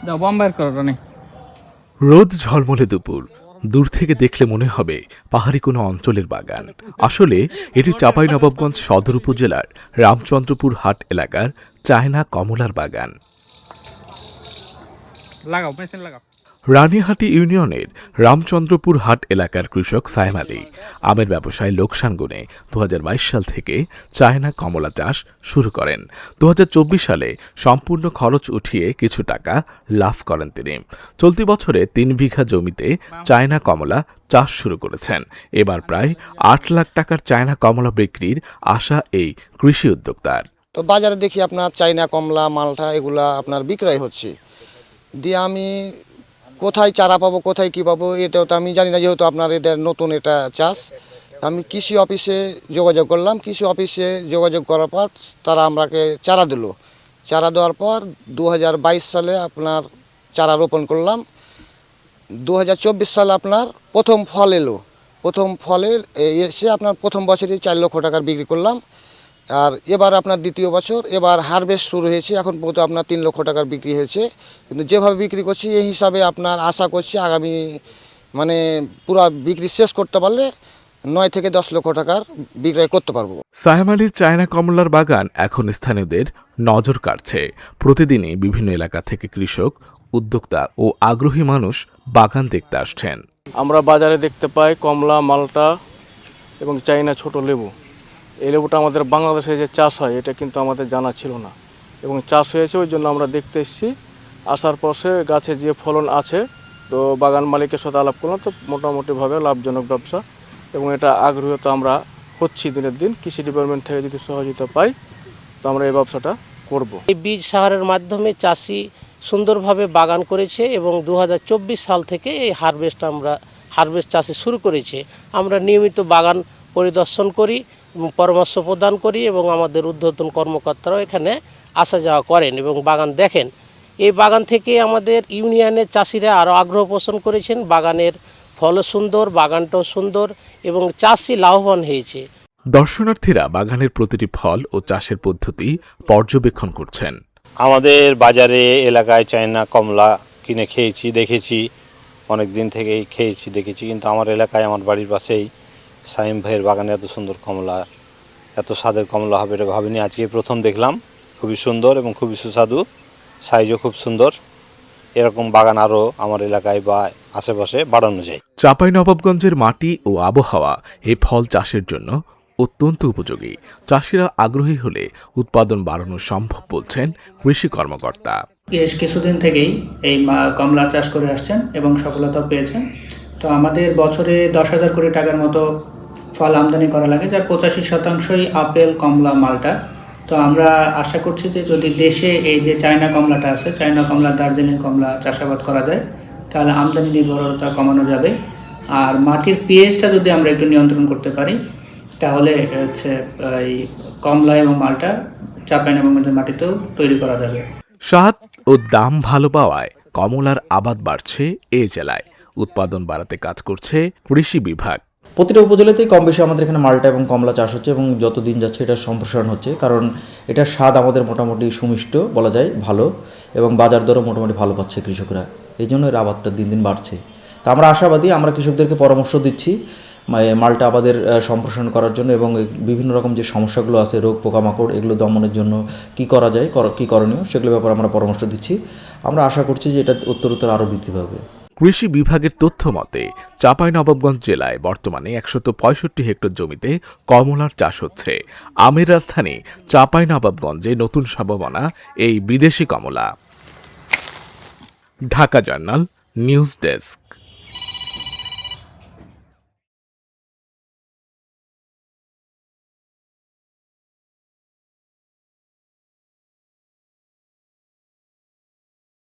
যাও বম্বাইয়ের করো রানি। রোদ ঝলমলে দুপুর, দূর থেকে দেখলে মনে হবে পাহাড়ি কোনো অঞ্চলের বাগান। আসলে এটি চাঁপাইনবাবগঞ্জ সদর উপজেলার রামচন্দ্রপুর হাট এলাকার চায়না কমলার বাগান। লাগাও মেশিন লাগাও। রানীহাটি ইউনিয়নের রামচন্দ্রপুর হাট এলাকার কৃষক সায়েম আলী আমের ব্যবসায় লোকসান গুণে 2022 সাল থেকে চায়না কমলা চাষ শুরু করেন। 2024 সালে সম্পূর্ণ খরচ উঠিয়ে কিছু টাকা লাভ করেন তিনি। চলতি বছরে 3 বিঘা জমিতে চায়না কমলা চাষ শুরু করেছেন। এবার প্রায় 8 লাখ টাকার চায়না কমলা বিক্রির আশা এই কৃষি উদ্যোক্তার। তো বাজারে দেখি আপনার চায়না কমলা মালটা এগুলা আপনার বিক্রয় হচ্ছে, দিয়ে আমি কোথায় চারা পাবো কোথায় কি পাবো এটাও তো আমি জানি না, যেহেতু আপনার এদের নতুন এটা চাষ। আমি কৃষি অফিসে যোগাযোগ করলাম, কৃষি অফিসে যোগাযোগ করার পর তারা আমাকে চারা দিল। চারা দেওয়ার পর 2022 সালে আপনার চারা রোপণ করলাম। 2024 সালে আপনার প্রথম ফল এলো। প্রথম ফলে এসে আপনার প্রথম বছরই 4 লক্ষ টাকার বিক্রি করলাম। আর এবার আপনার দ্বিতীয় বছর, এবার হারভেস্ট শুরু হয়েছে, এখন পর্যন্ত আপনার 3 লক্ষ টাকার বিক্রি হয়েছে। কিন্তু যেভাবে বিক্রি করছি এই হিসাবে আপনার আশা করছি আগামী মানে পুরো বিক্রি শেষ করতে পারলে 9 থেকে 10 লক্ষ টাকার বিক্রয় করতে পারবো। সায়েম আলীর চায়না কমলার বাগান এখন স্থানীয়দের নজর কাড়ছে। প্রতিদিনই বিভিন্ন এলাকা থেকে কৃষক, উদ্যোক্তা ও আগ্রহী মানুষ বাগান দেখতে আসছেন। আমরা বাজারে দেখতে পাই কমলা, মালটা এবং চাইনা ছোট লেবু। এই লেবুটা আমাদের বাংলাদেশে যে চাষ হয় এটা কিন্তু আমাদের জানা ছিল না, এবং চাষ হয়েছে ওই জন্য আমরা দেখতে এসেছি। আসার পর সে গাছে যে ফলন আছে, তো বাগান মালিকের সাথে আলাপ করলাম, তো মোটামুটিভাবে লাভজনক ব্যবসা, এবং এটা আগ্রহীত আমরা হচ্ছি দিনের দিন। কৃষি ডিপার্টমেন্ট থেকে যদি সহযোগিতা পাই তো আমরা এই ব্যবসাটা করব। এই বীজ সাহারের মাধ্যমে চাষি সুন্দরভাবে বাগান করেছে এবং 2024 সাল থেকে এই হারভেস্ট চাষি শুরু করেছে। আমরা নিয়মিত বাগান পরিদর্শন করি, পরামর্শ প্রদান করি এবং আমাদের ঊর্ধ্বতন কর্মকর্তারাও এখানে আসা যাওয়া করেন এবং বাগান দেখেন। এই বাগান থেকে আমাদের ইউনিয়নের চাষিরা আরও আগ্রহ পোষণ করেছেন। বাগানের ফলও সুন্দর, বাগানটাও সুন্দর এবং চাষি লাভবান হয়েছে। দর্শনার্থীরা বাগানের প্রতিটি ফল ও চাষের পদ্ধতি পর্যবেক্ষণ করছেন। আমাদের বাজারে এলাকায় চায়না কমলা কিনে খেয়েছি, দেখেছি, অনেক দিন থেকেই খেয়েছি দেখেছি, কিন্তু আমার এলাকায় আমার বাড়ির পাশেই সাইম ভাইয়ের বাগানে এত সুন্দর কমলা, এত স্বাদের কমলা হবে এটা ভাবিনি। আজকে প্রথম দেখলাম, খুবই সুন্দর এবং খুবই সুস্বাদু, সাইজও খুব সুন্দর। এরকম বাগান আরও আমার এলাকায় বা আশেপাশে বাড়ানো যায়। চাঁপাইনবাবগঞ্জের মাটি ও আবহাওয়া এই ফল চাষের জন্য অত্যন্ত উপযোগী। চাষিরা আগ্রহী হলে উৎপাদন বাড়ানো সম্ভব বলছেন কৃষি কর্মকর্তা। বেশ কিছুদিন থেকেই এই কমলা চাষ করে আসছেন এবং সফলতাও পেয়েছেন। তো আমাদের বছরে 10,000 কোটি টাকার মতো ফল আমদানি করা লাগে, যার 85%ই আপেল, কমলা, মালটা। তো আমরা আশা করছি যে যদি দেশে এই যে চায়না কমলাটা আছে, চায়না কমলা, দার্জিলিং কমলা চাষাবাদ করা যায় তাহলে আমদানি নির্ভরতা কমানো যাবে। আর মাটির পিএইচটা যদি আমরা একটু নিয়ন্ত্রণ করতে পারি তাহলে হচ্ছে এই কমলা এবং মালটা চাঁপাইনবাবগঞ্জের মাটিতেও তৈরি করা যাবে। স্বাদ ও দাম ভালো পাওয়ায় কমলার আবাদ বাড়ছে এ জেলায়। উৎপাদন বাড়াতে কাজ করছে কৃষি বিভাগ। প্রতিটা উপজেলাতেই কম বেশি আমাদের এখানে মালটা এবং কমলা চাষ হচ্ছে এবং যত দিন যাচ্ছে এটা সম্প্রসারণ হচ্ছে, কারণ এটার স্বাদ আমাদের মোটামুটি সুমিষ্ট বলা যায়, ভালো, এবং বাজার দরও মোটামুটি ভালো পাচ্ছে কৃষকরা। এই জন্য এর আবাদটা দিন দিন বাড়ছে। তা আমরা আশাবাদী, আমরা কৃষকদেরকে পরামর্শ দিচ্ছি মালটা আবাদের সম্প্রসারণ করার জন্য এবং বিভিন্ন রকম যে সমস্যাগুলো আছে, রোগ পোকামাকড়, এগুলো দমনের জন্য কী করা যায়, কী করণীয়, সেগুলোর ব্যাপারে আমরা পরামর্শ দিচ্ছি। আমরা আশা করছি যে এটা উত্তরোত্তর আরও বৃদ্ধি পাবে। কৃষি বিভাগের তথ্য মতে চাঁপাইনবাবগঞ্জ জেলায় বর্তমানে 165 হেক্টর জমিতে কমলার চাষ হচ্ছে। আমের রাজধানী চাঁপাইনবাবগঞ্জে নতুন সম্ভাবনা এই বিদেশি কমলা। Dhaka journal news desk.